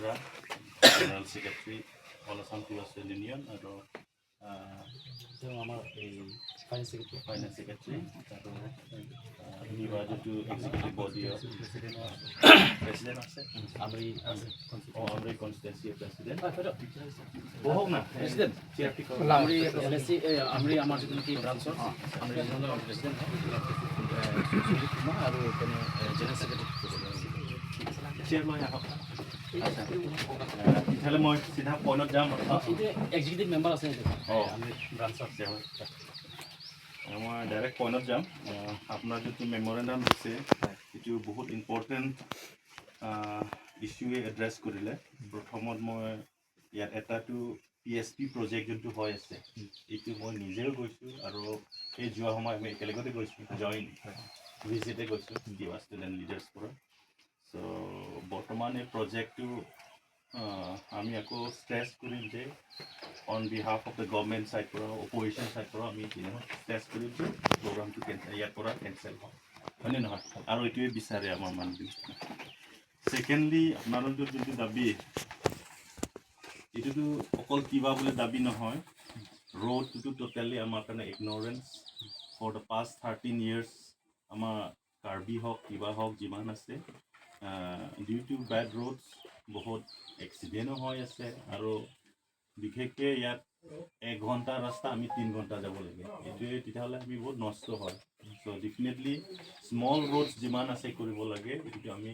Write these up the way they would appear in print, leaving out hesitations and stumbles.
Bra, General Secretary, All Assam Tiva Student Union, আৰু আমাৰ এই ফাইনেন্স ছেক্ৰেটাৰী আৰু কিবা যিটো এক্সিকিউটিভ বডি প্ৰেচিডেণ্ট আছে আমৰি কনষ্টিটুৱেঞ্চিৰ প্ৰেচিডেণ্ট বহক না প্ৰেচিডেণ্ট আমৰি আমাৰ যিটো নেকি ব্ৰাঞ্চৰ আমৰি প্ৰেচিডেণ্ট আৰু জেনেৰেল ছেক্ৰেটাৰী চেয়াৰমেন আহক তেতিয়াহ'লে মই চিধা পইণ্টত যাম এইটো এক্সিকিউটিভ মেম্বাৰ আছে ব্ৰাঞ্চৰ মই ডাইৰেক্ট পইণ্টত যাম আপোনাৰ যিটো মেমৰেণ্ডাম দিছে এইটো বহুত ইম্পৰ্টেণ্ট ইছ্যুৱে এড্ৰেছ কৰিলে প্ৰথমত মই ইয়াত এটাটো PSP প্ৰজেক্ট যোনটো হৈ আছে এইটো মই নিজেও গৈছোঁ আৰু এই যোৱা সময় আমি একেলগতে গৈছোঁ জইণ্ট ভিজিটে গৈছোঁ কিবা ষ্টুডেণ্ট লিডাৰ্ছ পৰা চ' বৰ্তমান এই প্ৰজেক্টটো আমি আকৌ ষ্ট্ৰেছ কৰিম যে on behalf of the government side পৰা অপজিশ্যন ছাইড পৰা আমি ষ্ট্ৰেছ কৰিম যে প্ৰগ্ৰামটো ইয়াৰ পৰা কেঞ্চেল হয় হয়নে নহয় আৰু এইটোৱে বিচাৰে আমাৰ মানুহবিলাক ছেকেণ্ডলি আপোনালোকৰ যোনটো দাবী এইটোতো অকল কিবা বোলে দাবী নহয় ৰোডটোতো টোটেলি আমাৰ কাৰণে ignorance for the past 13 years আমাৰ কাৰ্বি হওক কিবা হওক যিমান আছে ডিউ টু বেড ৰোডছ বহুত এক্সিডেণ্টো হৈ আছে আৰু বিশেষকৈ ইয়াত 1 ঘণ্টা ৰাস্তা আমি 3 ঘণ্টা যাব লাগে এইটোৱে তেতিয়াহ'লে আমি বহুত নষ্ট হয় চ' ডেফিনেটলি স্মল ৰোডছ যিমান আছে কৰিব লাগে এইটো আমি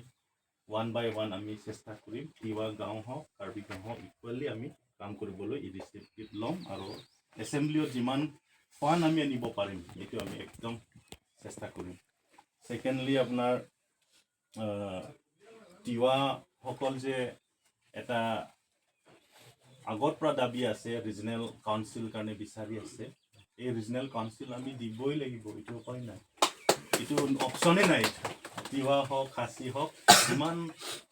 1 by 1 আমি চেষ্টা কৰিম কিবা গাঁও হওক কাৰ্বি গাঁও হওক ইকুৱেলি আমি কাম কৰিবলৈ ইনিচিয়েটিভ ল'ম আৰু এছেম্বলিত যিমান ফাণ্ড আমি আনিব পাৰিম এইটো আমি একদম চেষ্টা কৰিম ছেকেণ্ডলি আপোনাৰ তিৱাসকল যে এটা আগৰ পৰা দাবী আছে ৰিজনেল কাউন্সিল কাৰণে বিচাৰি আছে এই ৰিজনেল কাউন্সিল আমি দিবই লাগিব এইটো উপায় নাই এইটো অপশ্যনে নাই তিৱা হওক খাচী হওক যিমান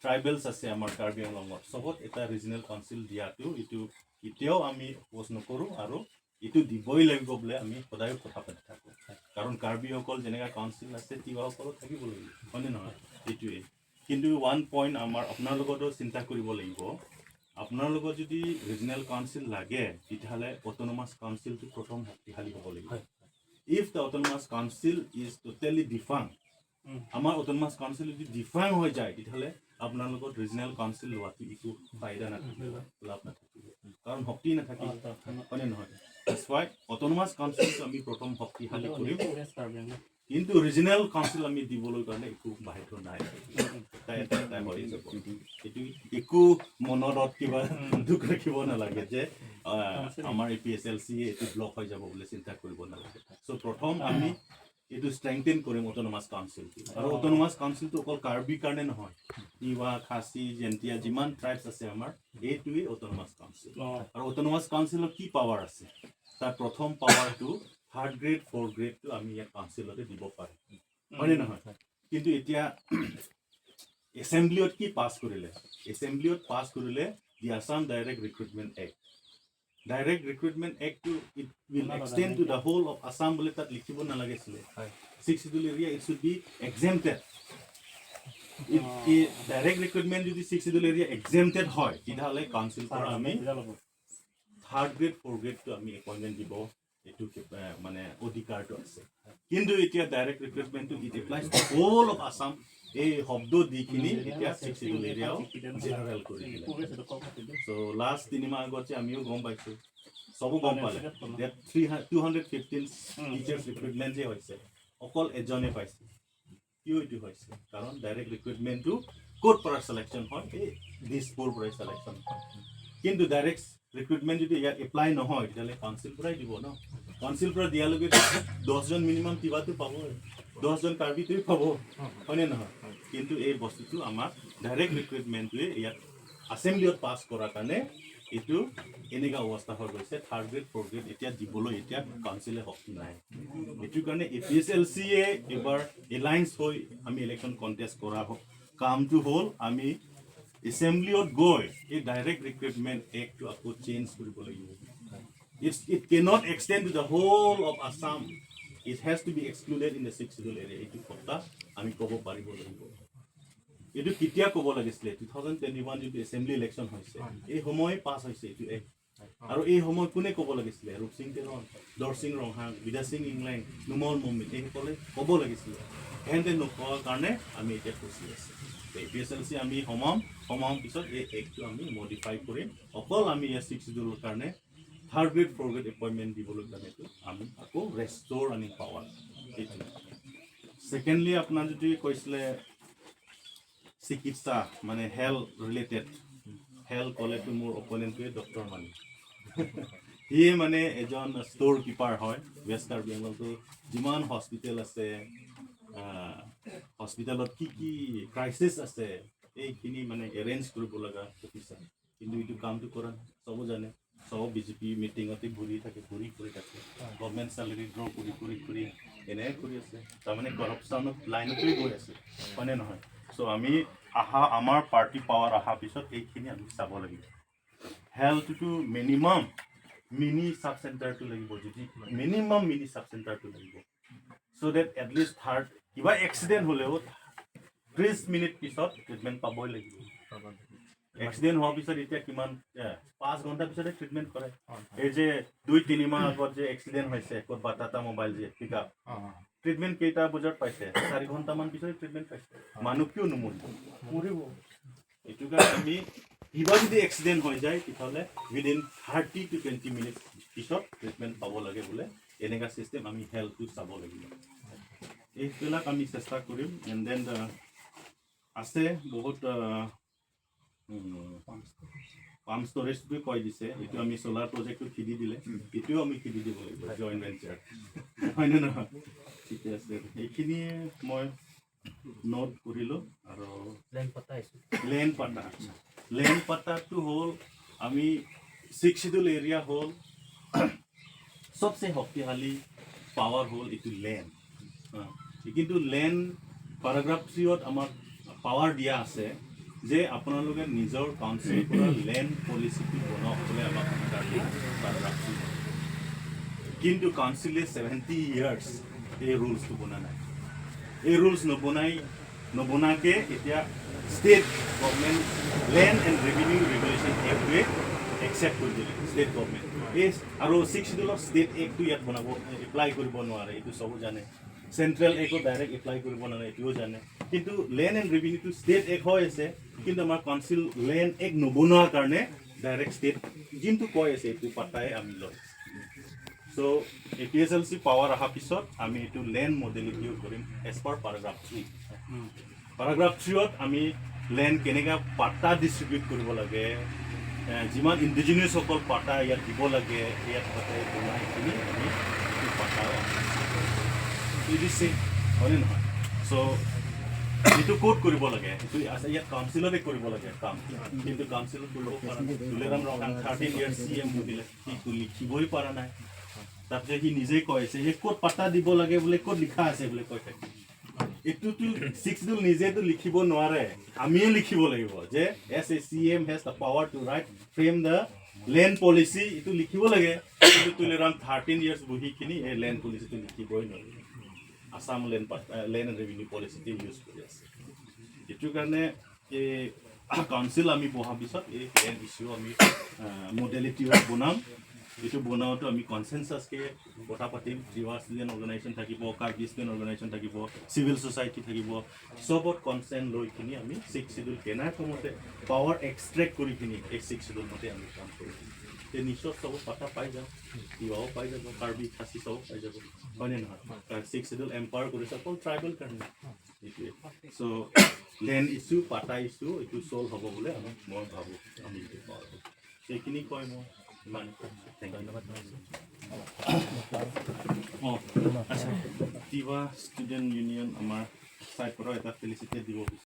ট্ৰাইবেলছ আছে আমাৰ কাৰ্বি আংলঙত চবত এটা ৰিজনেল কাউন্সিল দিয়াটো এইটো এতিয়াও আমি অপ'জ নকৰোঁ আৰু এইটো দিবই লাগিব বোলে আমি সদায় কথা পাতি থাকোঁ কাৰণ কাৰ্বিসকল যেনেকৈ কাউন্সিল আছে তিৱাসকলো থাকিব লাগিব হয়নে নহয় এইটোৱে কিন্তু ওৱান পইণ্ট আমাৰ আপোনালোকতো চিন্তা কৰিব লাগিব আপোনালোকৰ যদি ৰিজনেল কাউন্সিল লাগে তেতিয়াহ'লে অট'নমাছ কাউন্সিলটো প্ৰথম শক্তিশালী হ'ব লাগিব if the autonomous council is totally defunct আমাৰ অট'নমাছ কাউন্সিল যদি ডিফাং হৈ যায় তেতিয়াহ'লে আপোনালোকৰ ৰিজনেল কাউন্সিল লোৱাটো একো ফাইদা নাথাকিব লাভ নাথাকিব কাৰণ শক্তি নাথাকিব হয়নে নহয় দ্যাটছ ৱাই অট'নমাছ কাউন্সিলটো আমি প্ৰথম শক্তিশালী কৰিম কিন্তু ৰিজনেল কাউন্সিল আমি দিবলৈ কাৰণে একো বাহিৰ নাই এটা হৈ যাব এইটো একো মনত কিবা দুখ ৰাখিব নালাগে যে আমাৰ APSLC এইটো ব্লক হৈ যাব বুলি চিন্তা কৰিব নালাগে চ' প্ৰথম আমি এইটো ষ্ট্ৰেংথেন কৰিম অট'নমাছ কাউন্সিলটো আৰু অট'নমাছ কাউন্সিলটো অকল কাৰ্বিৰ কাৰণে নহয় তিৱা খাচী জেন্তিয়া যিমান ট্ৰাইবছ আছে আমাৰ এইটোৱেই অট'নমাছ কাউন্সিল আৰু অট'নমাছ কাউন্সিলৰ কি পাৱাৰ আছে তাৰ প্ৰথম পাৱাৰটো 3rd grade 4th গ্ৰেডটো আমি ইয়াত কাউন্সিলতে দিব পাৰিম হয়নে নহয় কিন্তু এতিয়া এছেম্বলিত কি পাছ কৰিলে এছেম্বলিত পাছ কৰিলে দি আছাম ডাইৰেক্ট ৰিক্ৰুটমেণ্ট এক্টটো it will extend to the whole of Assam বুলি তাত লিখিব নালাগিছিলে 6 schedule area it should be exempted direct recruitment যদি 6 schedule area exempted হয় তেতিয়াহ'লে কাউন্সিল পৰা আমি 3rd grade 4th গ্ৰেডটো আমি এপইণ্টমেণ্ট দিব এইটো মানে অধিকাৰটো আছে কিন্তু এতিয়া ডাইৰেক্ট ৰিক্ৰুটমেণ্টটো it applies to whole of Assam এই শব্দ দিখিনি এতিয়া 6 schedule এৰিয়াও জেনেৰেল কৰি দিলে চ' লাষ্ট 3 মাহ আগত যে আমিও গম পাইছোঁ চবো গম পালে 215 টিচাৰ্ছ ৰিক্ৰুটমেণ্ট যে হৈছে অকল এজনে পাইছে কিয় এইটো হৈছে কাৰণ ডাইৰেক্ট ৰিক্ৰুটমেণ্টটো ক'ৰ পৰা ছিলেকশ্যন হয় এই দিছপুৰ পৰা ছিলেকশ্যন হয় কিন্তু ডাইৰেক্ট ৰিক্ৰুটমেণ্ট যদি ইয়াত এপ্লাই নহয় তেতিয়াহ'লে কাউন্সিল পৰাই দিব ন কাউন্সিল পৰা দিয়াৰ লগে 10জন মিনিমাম কিবাটো পাব 10জন কাৰ্বিটোৱে পাব হয়নে নহয় কিন্তু এই বস্তুটো আমাৰ ডাইৰেক্ট ৰিক্ৰুটমেণ্টটোৱে ইয়াত এছেম্বলিত পাছ কৰাৰ কাৰণে এইটো এনেকুৱা অৱস্থা হৈ গৈছে 3rd grade 4th grade এতিয়া দিবলৈ এতিয়া কাউন্সিলে শক্তি নাই এইটোৰ কাৰণে APSLCয়ে এবাৰ এলায়েন্স হৈ আমি ইলেকশ্যন কণ্টেষ্ট কৰা কামটো হ'ল আমি এছেম্বলিত গৈ এই ডাইৰেক্ট ৰিক্ৰুটমেণ্ট এক্টটো আকৌ চেঞ্জ কৰিব লাগিব it cannot extend to the whole of Assam it has to be excluded in the 6th schedule area এইটো কথা আমি ক'ব পাৰিব লাগিব এইটো কেতিয়া ক'ব লাগিছিলে 2021 যিটো এছেম্বলি ইলেকশ্যন হৈছে এই সময় পাছ হৈছে এইটো এক আৰু এই সময় কোনে ক'ব লাগিছিলে ৰূপসিং তেৰণ দৰসিং ৰংহাং বিদা সিং ইংলেণ্ড নুমল মমিন এইসকলে ক'ব লাগিছিলে সিহঁতে নোকোৱাৰ কাৰণে আমি এতিয়া ফচি আছোঁ APSLC আমি সমাম পিছত এই এক্টটো আমি মডিফাই কৰিম অকল আমি ইয়াৰ 6 শিডিউলৰ কাৰণে third grade four grade appointment দিবলৈ কাৰণেতো আমি আকৌ ৰেষ্ট'ৰ আনিম পাৱাৰ এইটো ছেকেণ্ডলি আপোনাৰ যদি কৈছিলে চিকিৎসা মানে হেল্থ ৰিলেটেড হেল্থ ক'লেতো মোৰ অপনেণ্টটোৱে ডক্টৰ মানে সিয়ে মানে এজন ষ্ট'ৰ কিপাৰ হয় ৱেষ্ট কাৰ্বি আংলতো যিমান হস্পিটেল আছে হস্পিটেলত কি ক্ৰাইচিছ আছে এইখিনি মানে এৰেঞ্জ কৰিব লগা অফিচাৰ কিন্তু এইটো কামটো কৰা চব জানে চব বিজেপি মিটিঙতে ঘূৰি থাকে গভৰ্ণমেণ্ট চেলাৰী ড্ৰ কৰি এনেকৈ কৰি আছে তাৰমানে কৰাপশ্যনত লাইনতেই গৈ আছে হয়নে নহয় চ' আমি আমাৰ পাৰ্টি পাৱাৰ অহাৰ পিছত এইখিনি আমি চাব লাগিব হেল্থটো মিনিমাম মিনি চাব চেণ্টাৰটো লাগিব যদি মিনিমাম মিনি চাব চেণ্টাৰটো লাগিব চ' ডেট এটলিষ্ট থাৰ্ড কিবা এক্সিডেণ্ট হ'লেও 30 মিনিট পিছত ট্ৰিটমেণ্ট পাবই লাগিব এক্সিডেণ্ট হোৱাৰ পিছত এতিয়া কিমান 5 ঘণ্টা পিছতে ট্ৰিটমেণ্ট কৰে এই যে 2-3 মাহ আগত যে এক্সিডেণ্ট হৈছে ক'ত বাটাটা মোবাইল যে পিক আপ ট্ৰিটমেণ্ট কেইটা বজাত পাইছে 4 ঘণ্টামান পিছত ট্ৰিটমেণ্ট পাইছে মানুহ কিয় মৰিব এইটো কাৰণে আমি কিবা যদি এক্সিডেণ্ট হৈ যায় তেতিয়াহ'লে উইদিন 30 to 20 মিনিট পিছত ট্ৰিটমেণ্ট পাব লাগে বোলে এনেকুৱা চিষ্টেম আমি হেল্থটো চাব লাগিব এইবিলাক আমি চেষ্টা কৰিম এণ্ড দেন আছে বহুত পাম্প ষ্ট'ৰেজটো কৈ দিছে এইটো আমি চ'লাৰ প্ৰজেক্টটো খেদি দিলে এইটোও আমি খেদি দিব লাগিব জইণ্ট ভেঞ্চাৰ হয়নে নহয় ঠিকে আছে এইখিনিয়ে মই নোট কৰিলোঁ আৰু লেণ্ড পাটাটো হ'ল আমি 6 শিডিউল এৰিয়া হ'ল চবচে শক্তিশালী পাৱাৰ হ'ল এইটো লেণ্ড কিন্তু লেণ্ড পেৰাগ্ৰাফ 3ত আমাক পাৱাৰ দিয়া আছে যে আপোনালোকে নিজৰ কাউন্সিল পৰা লেণ্ড পলিচিটো বনাওক বুলি আমাক পেৰাগ্ৰাফ 3 কিন্তু কাউন্সিলে 70 ইয়াৰ্ছ এই ৰুলছটো বনা নাই এই ৰুলছ নবনাকে এতিয়া state government land and revenue regulation এক্টটোৱে একচেপ্ট কৰি দিলে ষ্টেট গভৰ্ণমেণ্ট এই আৰু 6 শিডিউলৰ ষ্টেট এক্টটো ইয়াত বনাব এপ্লাই কৰিব নোৱাৰে এইটো চব জানে চেণ্ট্ৰেল এক্টত ডাইৰেক্ট এপ্লাই কৰিব নোৱাৰে এইটোও জানে কিন্তু লেণ্ড এণ্ড ৰেভিনিউটো ষ্টেট এক্ট হৈ আছে কিন্তু আমাৰ কাউন্সিল লেণ্ড এক্ট নবনোৱাৰ কাৰণে ডাইৰেক্ট ষ্টেট যোনটো কৈ আছে এইটো পাতাই আমি লয় চ' APSLC পাৱাৰ অহাৰ পিছত আমি এইটো লেণ্ড মডেলিটিও কৰিম এজ পাৰ পেৰাগ্ৰাফ 3 পেৰাগ্ৰাফ 3ত আমি লেণ্ড কেনেকৈ পাটা ডিষ্ট্ৰিবিউট কৰিব লাগে যিমান ইণ্ডিজিনিয়াছসকল পাটা ইয়াত দিব লাগে ইয়াত পাতে বনাই কিনি আমি পাটা দিছে হয়নে নহয় চ' এইটো ক'ত কৰিব লাগে এইটো আছে ইয়াত কাউন্সিলতে কৰিব লাগে কাম কিন্তু কাউন্সিলত কৰিব পৰা নাই তুলেৰাম ৰংহাং 13 ইয়াৰ CM দিলে সি লিখিবই পৰা নাই তাৰপিছত সি নিজেই কৈছে যে ক'ত পাতা দিব লাগে বোলে ক'ত লিখা আছে বোলে কৈ থাকে এইটোতো 6 শিডিউল নিজেতো লিখিব নোৱাৰে আমিয়ে লিখিব লাগিব যে as a CM has the power to write frame the land policy এইটো লিখিব লাগে কিন্তু তুলেৰাম 13 ইয়াৰ্ছ বহিখিনি এই লেণ্ড পলিচিটো লিখিবই নোৱাৰে আসাম লেণ্ড এণ্ড ৰেভিনিউ পলিচিটো ইউজ কৰি আছে এইটোৰ কাৰণে এই কাউন্সিল আমি বহাৰ পিছত এই লেণ্ড ইছ্যু আমি মডেলিটিও বনাম এইটো বনাওঁতে আমি কনচেনচাছকে কথা পাতিম জিৱা ষ্টুডেণ্ট অৰ্গেনাইজেশ্যন থাকিব কাৰ্বি ষ্টুডেণ্ট অৰ্গেনাইজেশ্যন থাকিব চিভিল ছ'চাইটি থাকিব চবত কনচেণ্ট লৈ কিনি আমি 6 শিডিউল কেনেকৈ পাৱাৰ এক্সট্ৰেক্ট কৰি কিনি এই 6 শিডিউল মতে আমি কাম কৰিম এই নিশ্চয় চব পাতা পাই যাম তিৱাও পাই যাব কাৰ্বি খাচী চব পাই যাব হয়নে নহয় 6 শিডিউল এম্পাৱাৰ কৰিছে অকল ট্ৰাইবেল কাৰণে এইটোৱে চ' লেণ্ড ইছ্যু পাতা ইছ্যু এইটো ছল্ভ হ'ব বুলি মই ভাবোঁ আমি এইটো পাওঁ সেইখিনি কয় মই ধন্যবাদ তিৱা ষ্টুডেণ্ট ইউনিয়ন আমাৰ চাইড পৰা এটা ফেলিচিটেট দিব বিচাৰোঁ